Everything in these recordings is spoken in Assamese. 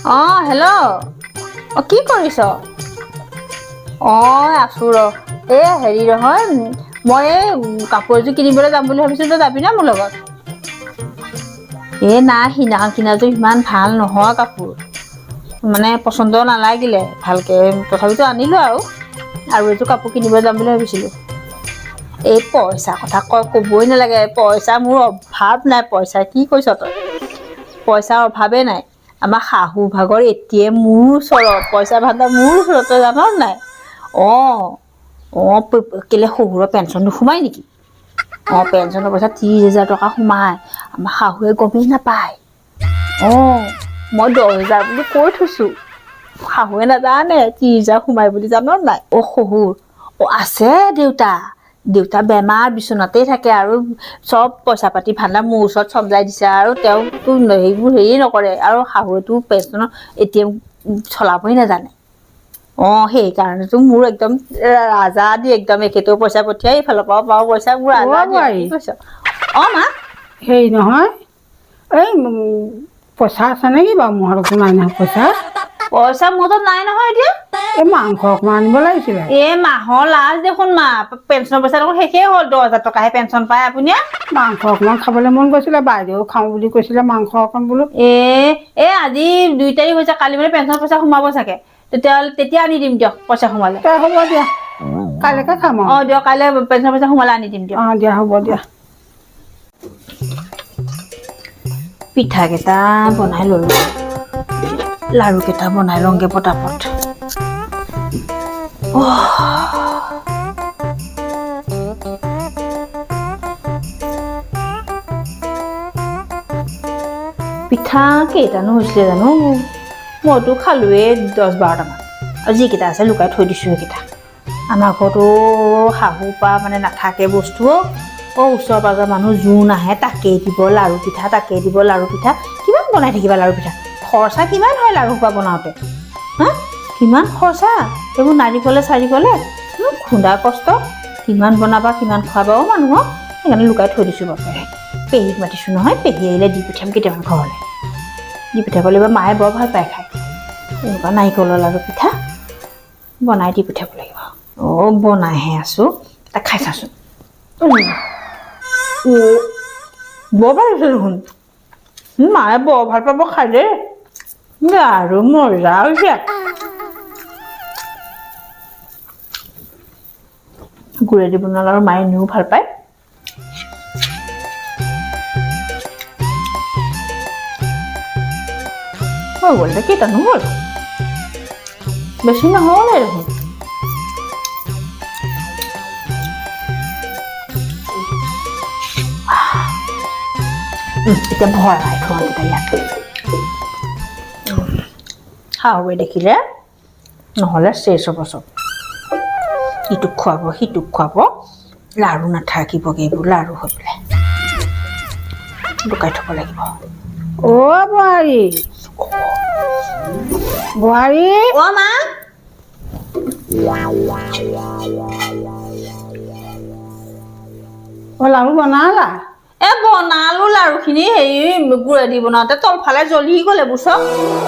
হেল্ল'। কি কৰিছ? আছোঁ ৰ। হেৰি নহয়, মই কাপোৰ এযোৰ কিনিবলৈ যাম বুলি ভাবিছোঁ, তই যাবি না মোৰ লগত? নাই, সিদিনাখন কিনাযোৰ ইমান ভাল নহয় কাপোৰ। মানে পচন্দ নালাগিলে ভালকে, তথাপিতো আনিলোঁ আৰু এযোৰ কাপোৰ কিনিব যাম বুলি ভাবিছিলোঁ। পইচা কথা ক'বই নালাগে, পইচা মোৰ অভাৱ নাই। পইচা কি কৈছ তই? পইচাৰ অভাৱেই নাই। আমাৰ শাহু ভাগৰ ATM মোৰ ওচৰত, পইচা ভাণ্ডাৰ মোৰ ওচৰত, তই জান নাই? কেলে শহুৰৰ পেঞ্চন নোসোমাই নেকি? পেঞ্চনৰ পইচা 30,000 টকা সোমাই, আমাৰ শাহুৱে গমেই নাপায়। মই 10,000 বুলি কৈ থৈছোঁ, শাহুৱে নাজানে 30,000 সোমাই বুলি, জান নাই? শহুৰ আছে দেউতা বেমাৰ, বিচনাতেই থাকে আৰু চব পইচা পাতি ভাণ্ডাৰ মোৰ ওচৰত চমজাই দিছে আৰু তেওঁতো সেইবোৰ হেৰি নকৰে আৰু শাহুৱেতো পেঞ্চনৰ ATM চলাবই নাজানে। সেইকাৰণেতো মোৰ একদম ৰাজা দি একদম এখেতেও পইচা পঠিয়াই, এইফালৰ পৰাও পাওঁ পইচা, মোৰ ৰাজা দি। কি কৈছ? মা হেৰি নহয়, পইচা আছে নেকি বাৰু? মোৰ হাততো নাই নহয় পইচা। পইচা মোৰ হাতত নাই নহয় এতিয়া। মাংস অকণমান আনিব লাগিছিলে। মাহৰ লাজ দেখোন মা, পেঞ্চনৰ পইচা দেখোন শেষেই হ'ল। 10,000 টকাহে পেঞ্চন পায় আপুনি। মাংস অকণমান খাবলৈ মন গৈছিলে, বাইদেউ খাওঁ বুলি কৈছিলে মাংস অকণ বোলো। আজি 2 তাৰিখ হৈছে, কালি মানে পেঞ্চনৰ পইচা সোমাব চাগে, তেতিয়া আনি দিম দিয়ক পইচা সোমালে। হ'ব দিয়া, কাইলৈকে খাম আৰু। দিয়ক, কাইলৈ পেঞ্চনৰ পইচা সোমালে আনি দিম দিয়ক। দিয়া হ'ব দিয়া। পিঠা কেইটা বনাই ললো, লাৰু কেইটা বনাই লওঁগে পটাপট। পিঠা কেইটানো হৈছিলে জানো, মইতো খালোৱে 10-12টামান, আৰু যিকেইটা আছে লুকাই থৈ দিছোঁ সেইকেইটা। আমাৰ ঘৰতো শাহু পা মানে নাথাকে বস্তু। ওচৰ পাজৰ মানুহ যোন আহে তাকেই দিব লাৰু পিঠা, কিমান বনাই থাকিবা লাৰু পিঠা? খৰচা কিমান হয় লাৰু সোপা বনাওঁতে? কিমান খৰচা, এইবোৰ নাৰিকলে খুন্দা কষ্ট, কিমান বনাবা কিমান খুৱাবা মানুহক। সেইকাৰণে লুকাই থৈ দিছোঁ বাপেৰে। পেহীক মাতিছোঁ নহয়, পেহী আহিলে দি পঠিয়াম কেতিয়াবা ঘৰলৈ। দি পঠিয়াব লাগিব, মায়ে বৰ ভাল পায় খাই এনেকুৱা নাৰিকলৰ লাৰু পিঠা। বনাই দি পঠিয়াব লাগিব। বনাইহে আছোঁ, তাক খাই চাচোন। বৰ ভাল হৈছে দেখোন, মায়ে বৰ ভাল পাব খাই দেই, আৰু মজা হৈছে। গুড়েদি বনালে আৰু মায়ে এনেও ভাল পায়। কেইটানো হ'ল, বেছি নহ'লে দেখোন। এতিয়া ভৰাই থওঁ এইকেইটা ইয়াত। শাহুৱে দেখিলে নহ'লে চেচ হ'ব চব। ইটোক খুৱাব সিটোক খুৱাব, লাৰু নাথাকিবগৈ, এইবোৰ লাৰু হৈ পেলাই লুকাই থ'ব লাগিব। বোৱাৰী মা, লাৰু বনালা? বনালো লাৰু খিনি, হেৰি গুড়েদি বনাওঁতে তলফালে জ্বলি গ'লে বুজিছ।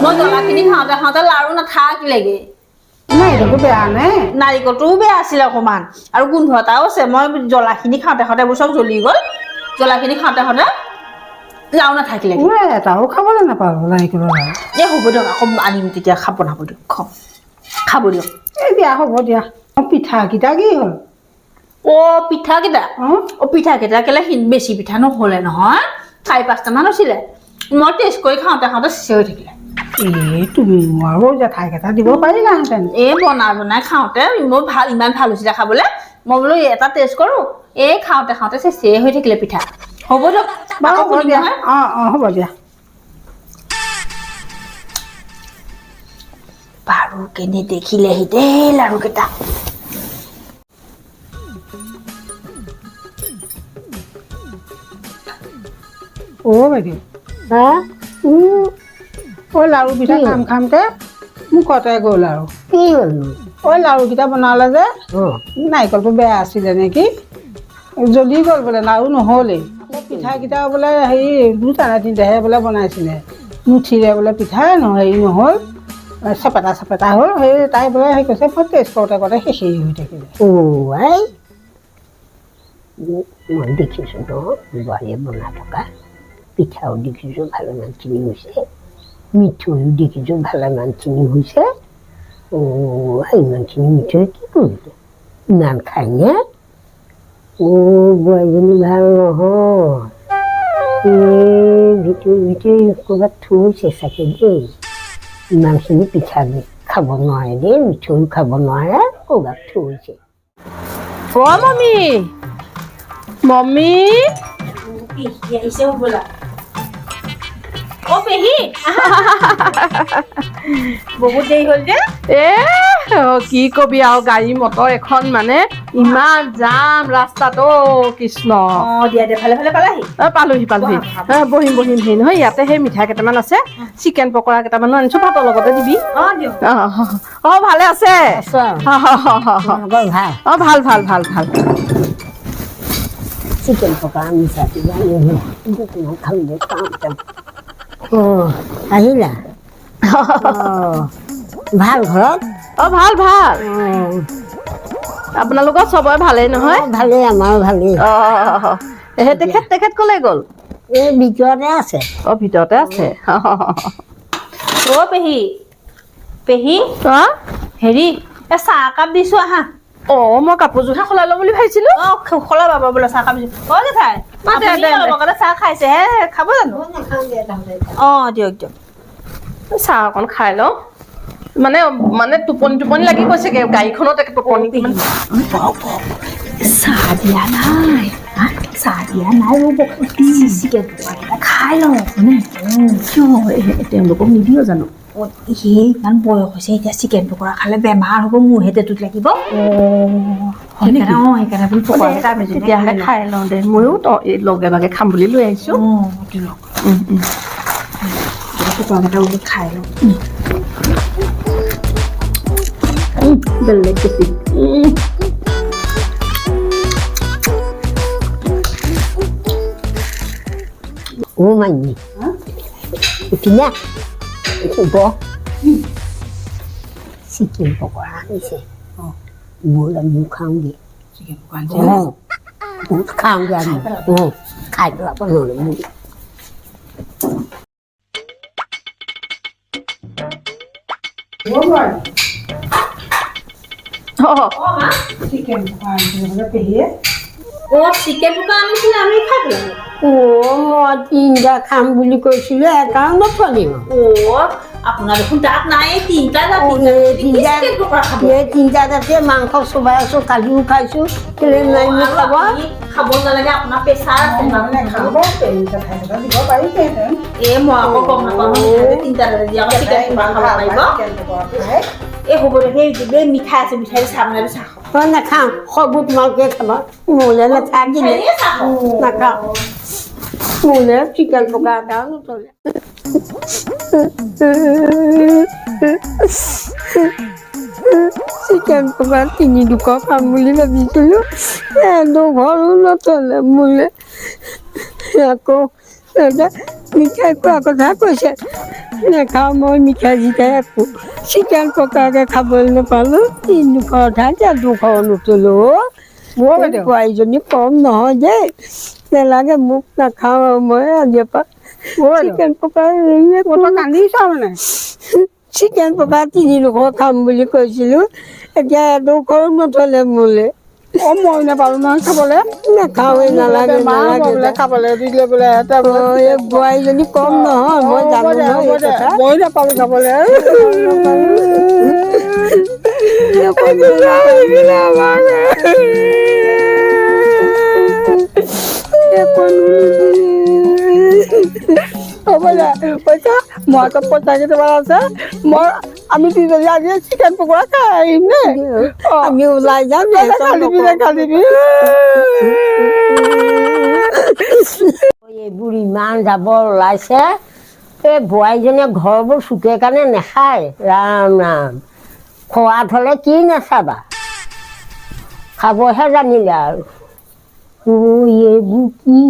মই জ্বলাখিনি খাওঁতে লাৰু নাথাকিলেগে। নাৰিকলটো বেয়া নে? নাৰিকলটোও বেয়া আছিলে অকণমান, আৰু গোন্ধ এটাও আছে। মই জ্বলাখিনি খাওঁতে এইবোৰ চব জ্বলি গ'ল। জ্বলাখিনি খাওঁতে লাৰু নাথাকিলে। এটাও খাবলৈ নাপালো নাৰিকলৰ লাৰু। হ'ব দিয়ক, আকৌ আনিম তেতিয়া বনাব দিয়ক, খাব দিয়ক। দিয়া হ'ব দিয়া। পিঠাকেইটা কি হ'ল? পিঠাকেইটা পিঠাকেইটা কেলে বেছি পিঠা নহ'লে নহয়, 4-5টামান হৈছিলে। মই টেষ্ট কৰি খাওঁতে চেচ হৈ থাকিলে। তুমি আৰু জেঠাইক এটা দিব পাৰিলাহেঁতেন। বনাই খাওঁতে মোৰ ইমান ভাল হৈছিলে খাবলৈ, মই বোলো এটা টেষ্ট কৰোঁ। খাওঁতে চেচেই হৈ থাকিলে পিঠা। হ'ব দিয়ক, হ'ব দিয়া। হ'ব দিয়া। বাৰু কেনে দেখিলেহি দেই লাৰুকেইটা। বাইদেউ, লাৰু পিঠা খামকে মুখতে গ'ল আৰু। কি হ'লনো? লাৰুকেইটা বনালে যে নাৰিকলটো বেয়া আছিলে নেকি, জ্বলি গ'ল বোলে, লাৰু নহ'লেই। পিঠাকেইটা বোলে হেৰি 2-3 দিনহে বোলে বনাইছিলে, নুঠিলে বোলে পিঠা হেৰি নহ'ল চেপেটা হ'ল সেই তাই বোলে সেই কৈছে মই টেষ্ট কৰোঁতে কৰোঁতে শেষেই হৈ থাকিলে আই মই দেখিছোঁ ন বোৱাৰীয়ে বনাই থকা পিঠাও দেখিছোঁ ভালেমানখিনি হৈছে মিঠৈও দেখিছোঁ ভালেমানখিনি হৈছে ইমানখিনি মিঠৈ কি কৰিলে ইমান খায়নে বোৱাৰীজনী ভাল নহয় ভিতৰি ক'ৰবাত থৈছে চাগে দেই ইমানখিনি পিঠা খাব নোৱাৰে দেই মিঠৈও খাব নোৱাৰে ক'ৰবাত থৈছে মম্মী আহিছে বোলা পেহী বহুত দেৰি হ'ল যে কি কবি আৰু গাড়ী মটৰ এখন মানে ইমান জাম ৰাস্তাত কৃষ্ণ দিয়া ভালে ভালে পালাহি পালোহি বহিম হেৰি নহয় ইয়াতে সেই মিঠাই কেইটামান আছে চিকেন পকৰা কেইটামানো আনিছো ভাতৰ লগতে দিবি দিয়ক ভালে আছে ভাল চিকেন পকৰা মিঠাই খাবলৈ পাওঁ আহিলা ভাল ঘৰত ভাল আপোনালোকৰ চবৰে ভালেই নহয় ভালেই আমাৰো ভালেই তেখেত কলে গ'ল এই ভিতৰতে আছে ভিতৰতে আছে পেহী হেৰি চাহ একাপ দিছো আহা মই কাপোৰযোৰহে সলাই ল'ম বুলি ভাবিছিলো সলাই পাব বোলে চাহ একাপ দিছো লগতে চাহ খাইছে হে খাব জানো দিয়ক চাহ অকণ খাই লওঁ মানে টোপনি লাগি গৈছেগে গাড়ীখনত টোপনি চাহ দিয়া নাই ৰ'ব চিকেন খাই লওঁ তেওঁলোকক নিদিও জানো সেই ইমান বয়স হৈছে এতিয়া চিকেন পকৰা খালে বেমাৰ হ'ব মোৰ হেঁটেটোত লাগিব সেইকাৰণে বোলো পকৰা এটা তেতিয়াহ'লে খাই লওঁ দে ময়ো এই লগে ভাগে খাম বুলি লৈ আহিছো পকৰা কেইটা বোলো খাই লওঁ বেলেগ বেছি মাইনী উঠিলা চিকেন পকৰা আনিছে ব'ল আমি খাওঁগে চিকেন পকৰা খাওঁগে আমি খাই পেলাব নহ'লে মোৰ চিকেন পকৰা আনিছিলে পেহীয়ে চিকেন পকৰা আনিছিলে আমি খাই পেলাম মই তিনিটা খাম বুলি কৈছিলোঁ এটাও নথলিম আপোনাৰ দেখোন তাত নাই তিনিটা তিনিটা তাতে মাংস চবাই আছোঁ কালিও খাইছোঁ কেলে নাই মোক খাব নালাগে আপোনাৰ প্ৰেছাৰ আছে খাব দিব পাৰিছেহেঁতেন মই আকৌ গম নাপাওঁ তিনিটা চিকেন পকৰা খাব পাৰিব হ'ব দে সেই মিঠাই আছে মিঠাই চাহ বনাই চাহ মই নাখাওঁ সববোৰ তোমালোকে খাবা মোলৈ নাথাকিলে নাখাওঁ মোলৈ চিকেন পকৰা এটাও নথলে চিকেন পকৰা 3 খাম বুলি ভাবিছিলোঁ ঘৰো নথলে মোলৈ আকৌ মিঠাই খোৱাৰ কথা কৈছে নাখাওঁ মই মিঠাই চিঠাই একো চিকেন পকৰাকে খাবলৈ নাপালোঁ 3 উঠা এতিয়া 2 নথলো বোৱাৰীজনী কম নহয় দেই নেলাগে মোক নাখাওঁ আৰু মই আজিৰ পৰা চিকেন পকৰা কান্দিছ মানে চিকেন পকৰা 3 খাম বুলি কৈছিলোঁ এতিয়া 2 নথলে মোলৈ মই নাপালোঁ নহয় খাবলৈ নাখাওঁৱে নালাগে খাবলৈ দিলে বোলে এই বোৱাৰীজনী কম নহয় মই জানো নহয় মই নাপালোঁ খাবলৈ হ'ব দে পইচা মই আকৌ পইচা কেইটামান আছে মই আমি তিনিজনী আজি চিকেন পকৰা খাই আহিম দেই আমি ওলাই যাম খালিবি এইবোৰ ইমান জাবৰ ওলাইছে এই বোৱাৰীজনীয়ে ঘৰবোৰ চুকে কাৰণে নাখায় ৰাম খোৱাত হ'লে কি নাচাবা খাবহে জানিলে আৰু এইবোৰ কি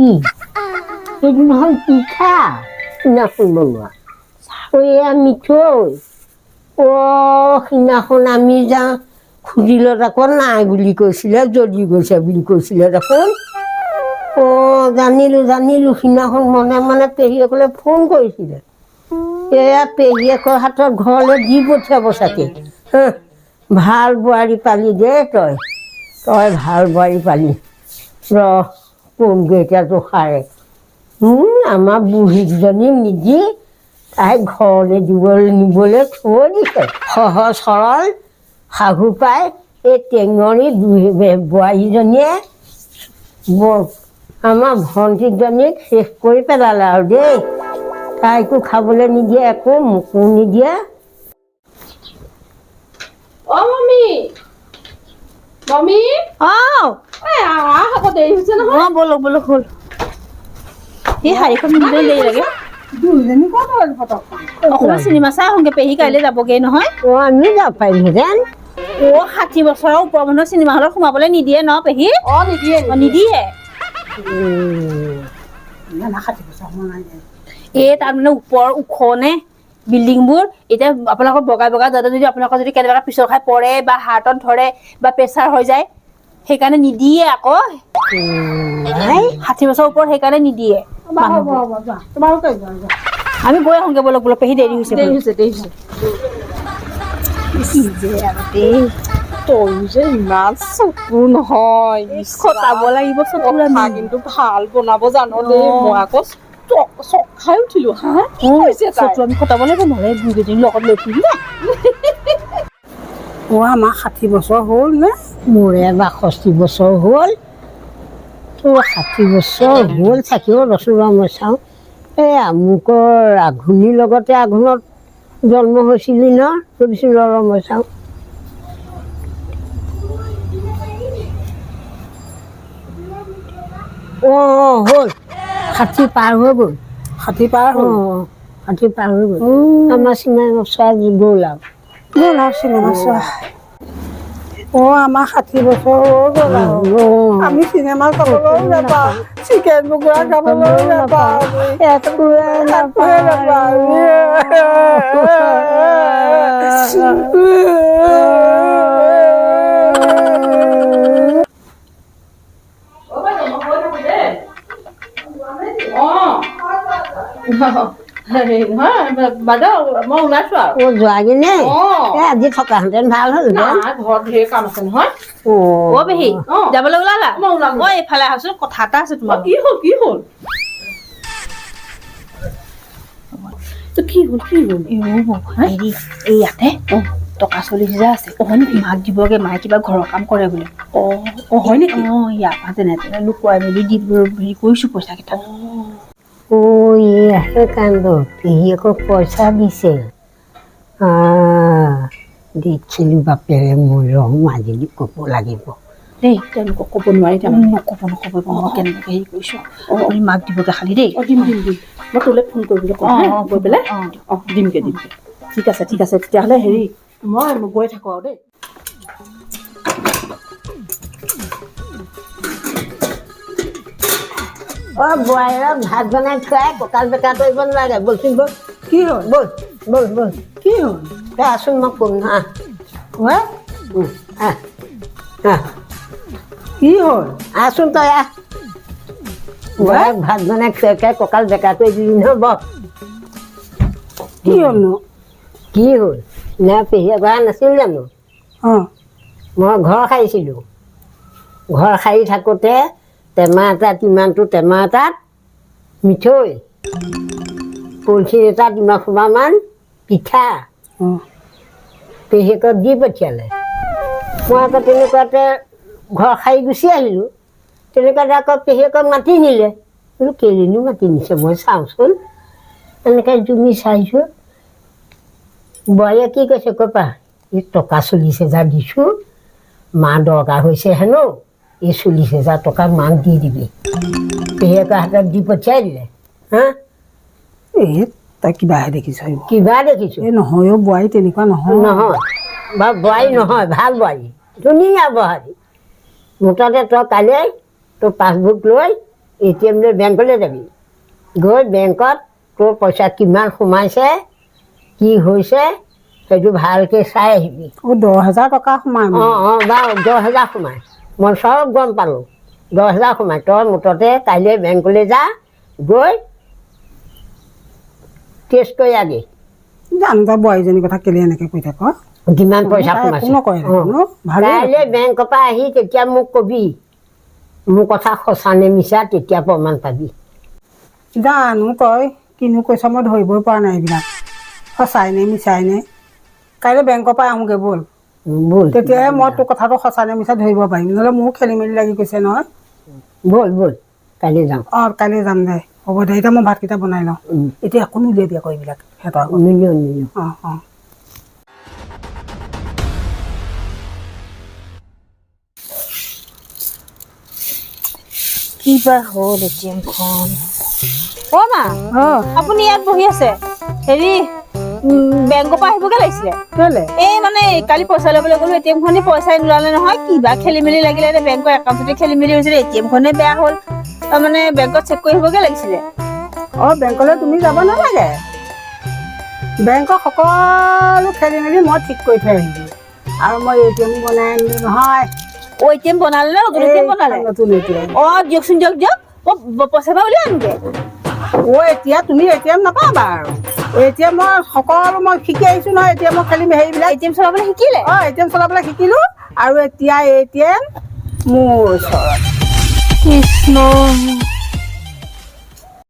সেইটো নহয় পিঠা নাচোন বনোৱা এয়া মিঠৈ সিদিনাখন আমি যাওঁ খুজিলত আকৌ নাই বুলি কৈছিলে যদি গৈছে বুলি কৈছিলে দেখোন জানিলোঁ সিদিনাখন মনে মনে পেহীয়েকলৈ ফোন কৰিছিলে এয়া পেহীয়েকৰ হাতত ঘৰলৈ দি পঠিয়াব চাগে ভাল বোৱাৰী পালি দে তই ভাল বোৱাৰী পালি কোনগৈ এতিয়া জোখাৰে আমাৰ বুঢ়ীজনী নিদি তাইক ঘৰলৈ নিবলৈ থৈ দিছে সহজ সৰল শাহু পাই এই টেঙৰী বোৱাৰীজনীয়ে আমাৰ ভণ্টিজনীক শেষ কৰি পেলালে আৰু দেই তাইকো খাবলৈ নিদিয়ে একো মোকো নিদিয়ে মমি দেৰি হৈছে নহয় বলক হ'ল এই শাৰীখন পিন্ধিবলৈ দেৰি লাগে দুইজনী ক'ত হ'ল ফটকখন অকণমান চিনেমা চাই আহোঁগে পেহী কাইলৈ যাবগৈ নহয় আমি যাব পাৰিলোহেঁতেন 60 বছৰৰ ওপৰ মানুহৰ চিনেমা হলত সোমাবলৈ নিদিয়ে ন পেহী নিদিয়ে এই তাত মানে ওপৰ ওখ নে বিল্ডিংবোৰ এতিয়া আপোনালোকৰ বগাই যাতে যদি আপোনালোকৰ যদি কেনেবাকৈ পিছল খাই পৰে বা হাৰ্টত ধৰে বা প্ৰেছাৰ হৈ যায় সেইকাৰণে নিদিয়ে আকৌ 60 বছৰৰ ওপৰত সেইকাৰণে নিদিয়ে আমি গৈ আহোঁগে বলক পেহী দেৰি হৈছে তই যে ইমান চকু নহয় খটাব লাগিব চকু কিন্তু ভাল বনাব জানো দেই মই আকৌ চক খাই উঠিলো চকু আমি খটাব লাগিব নহ'লে দুইজনী লগত লৈ ফুৰিম আমাৰ 60 বছৰ হ'ল নে মোৰ এবাৰ 65 বছৰ হ'ল 60 বছৰ হ'ল থাকিব ৰচোৱা মই চাওঁ এই আমুকৰ আঘোণীৰ লগতে আঘোণত জন্ম হৈছিলি ন ভাবিছিলোঁ মই চাওঁ হ'ল 60 পাৰ হৈ গ'ল 60 পাৰ হ'ল 60 পাৰ হৈ গ'ল আমাৰ চিনেমা চোৱা গ'ল আৰু চিনেমা চোৱা আমাৰ 60 বছৰ হৈ গ'ল আৰু আমি চিনেমা চাবলৈ নাপাওঁ চিকেন পকৰা খাবলৈ নাপাওঁ বাইদেউ মই ওলাইছো আৰু যোৱাগৈ নে আজি থকাহেঁতেন ভাল হ'ল ঘৰত ঢেৰ কাম আছে নহয় পেহী যাবলৈ ওলালা মই এইফালে আহোচোন কথা এটা আছে তোমাৰ কি হ'ল হেৰি এই ইয়াতে টকা 40,000 আছে মাক দিবগে মায়ে কিবা ঘৰৰ কাম কৰে বোলে হয় নেকি ইয়াৰ পৰা যেনে তেনে লুকুৱাই মেলি দি হেৰি কৰিছো পইচা কেইটা কান্দ পেহীয়েকক পইচা দিছে দেখিলোঁ বাপেৰে মোৰ মাজেদি ক'ব লাগিব দেই তেওঁলোকক ক'ব নোৱাৰি তাৰমানে নক'ব মই কেনেকৈ হেৰি কৰিছোঁ আপুনি মাক দিবগে খালি দেই দিম মই তোলৈ ফোন কৰিবলৈ কওঁ গৈ পেলাই দিমগে ঠিক আছে তেতিয়াহ'লে হেৰি মই গৈ থাকোঁ আৰু দেই বোৱাৰীক ভাত বনাই খুৱাই কঁকাল বেকা কৰিব নালাগে বলচোন বল কি হ'ল বল কি হ'ল তই আছোন মই ক'ম না কি হ'ল আছোন তই বোৱাৰীক ভাত বনাই খুৱাই খুৱাই কঁকাল বেকা কৰি দিলি নহয় বহ কি হ'লনো কি হ'ল নে পেহীয়ে কৰা নাছিল জানো মই ঘৰ সাৰিছিলোঁ ঘৰ সাৰি থাকোঁতে টেমা এটাত ইমানটো টেমা এটাত মিঠৈ পলিথিন এটাত ইমান সোপামান পিঠা পেহীয়েকক দি পঠিয়ালে মই আকৌ তেনেকুৱাতে ঘৰ সাৰি গুচি আহিলোঁ তেনেকুৱাতে আকৌ পেহীয়েকক মাতি নিলে বোলো কেলেনো মাতি নিছে মই চাওঁচোন এনেকৈ জুমি চাইছোঁ বোৱাৰীয়ে কি কৈছে ক'পা এই টকা 40,000 দিছোঁ মা দৰকাৰ হৈছে হেনো এই 40,000 টকা মাক দি দিবি পেহীয়েকৰ হাতত দি পঠিয়াই দিলে তই কিবাহে দেখিছ কিবা দেখিছোঁ এই নহয় বোৱাৰী তেনেকুৱা নহয় বা বোৱাৰী নহয় ভাল বোৱাৰী ধুনীয়া বোৱাৰী মুঠতে তই কাইলৈ তোৰ পাছবুক লৈ ATM লৈ বেংকলৈ যাবি গৈ বেংকত তোৰ পইচা কিমান সোমাইছে কি হৈছে সেইটো ভালকৈ চাই আহিবি। 10,000 টকা সোমাই মোৰ। অঁ বাৰু 10,000 সোমাই, মই চব গম পালোঁ। 10,000 সোমাই, তই মুঠতে কাইলৈ বেংকলৈ যা, গৈ টেষ্ট কৰি আগে। জানো তই বোৱাৰীজনীৰ কথা কেলে এনেকৈ কৈ থাক। কিমান পইচা একো সোমাইছে। নকৰে দেখোন, ভালেই। কাইলৈ বেংকৰ পৰা আহি তেতিয়া মোক কবি, মোৰ কথা সঁচা নে মিছা, তেতিয়া প্ৰমাণ পাবি। জানো তই কিনো কৈছ, মই ধৰিবই পৰা নাই এইবিলাক সঁচাই নে মিছাই নে। কাইলৈ বেংকৰ পৰা আহোঁগৈ ব'ল, ব'ল তেতিয়াহে মই তোৰ কথাটো সঁচা নে মিছা ধৰিব পাৰিম, নহ'লে মোৰো খেলি মেলি লাগি গৈছে নহয়। ব'ল ব'ল কাইলৈ যাওঁ। অঁ কাইলৈ যাম দে, হ'ব দে। এতিয়া মই ভাতকেইটা বনাই লওঁ, এতিয়া একো নিদিয়াবি আকৌ এইবিলাক সিহঁতৰ আগত। নিদিওঁ নিদিওঁ। অঁ অঁ। কিবা হ'ল এটিএমখন? অ' মা, আপুনি ইয়াত বহি আছে? হেৰি বেংকৰ পৰা আহিবগে লাগিছিলে। কেলে? এই মানে কালি পইচা ল'বলৈ গ'লো, এটিএমখনে পইচাই নোলালে নহয়। কিবা খেলি মেলি লাগিলে, এতিয়া বেংকৰ একাউণ্টতে খেলি মেলি হৈছিলে, এটিএমখনে বেয়া হ'ল। মানে বেংকত চেক কৰি আহিবগে লাগিছিলে। অঁ বেংকলৈ তুমি যাব নালাগে, বেংকৰ সকলো খেলি মেলি মই ঠিক কৰি থৈ আহিছোঁ। আৰু মই ATM বনাই আনিলোঁ নহয়। অ' এটিএম বনালে নে নতুন এটিএম বনালে? নতুন ATM। অ' দিয়কচোন দিয়ক দিয়ক, পইচা পৰা উলিয়াই আনোগে। এতিয়া তুমি ATM নাপাবা আৰু। ATM সকলো মই শিকি আহিছোঁ নহয়, ATM খেলি হেৰিবিলাক। এটিএম চলাবলৈ শিকিলে? অঁ ATM চলাবলৈ শিকিলোঁ, আৰু এতিয়া ATM মোৰ ওচৰত। কৃষ্ণ।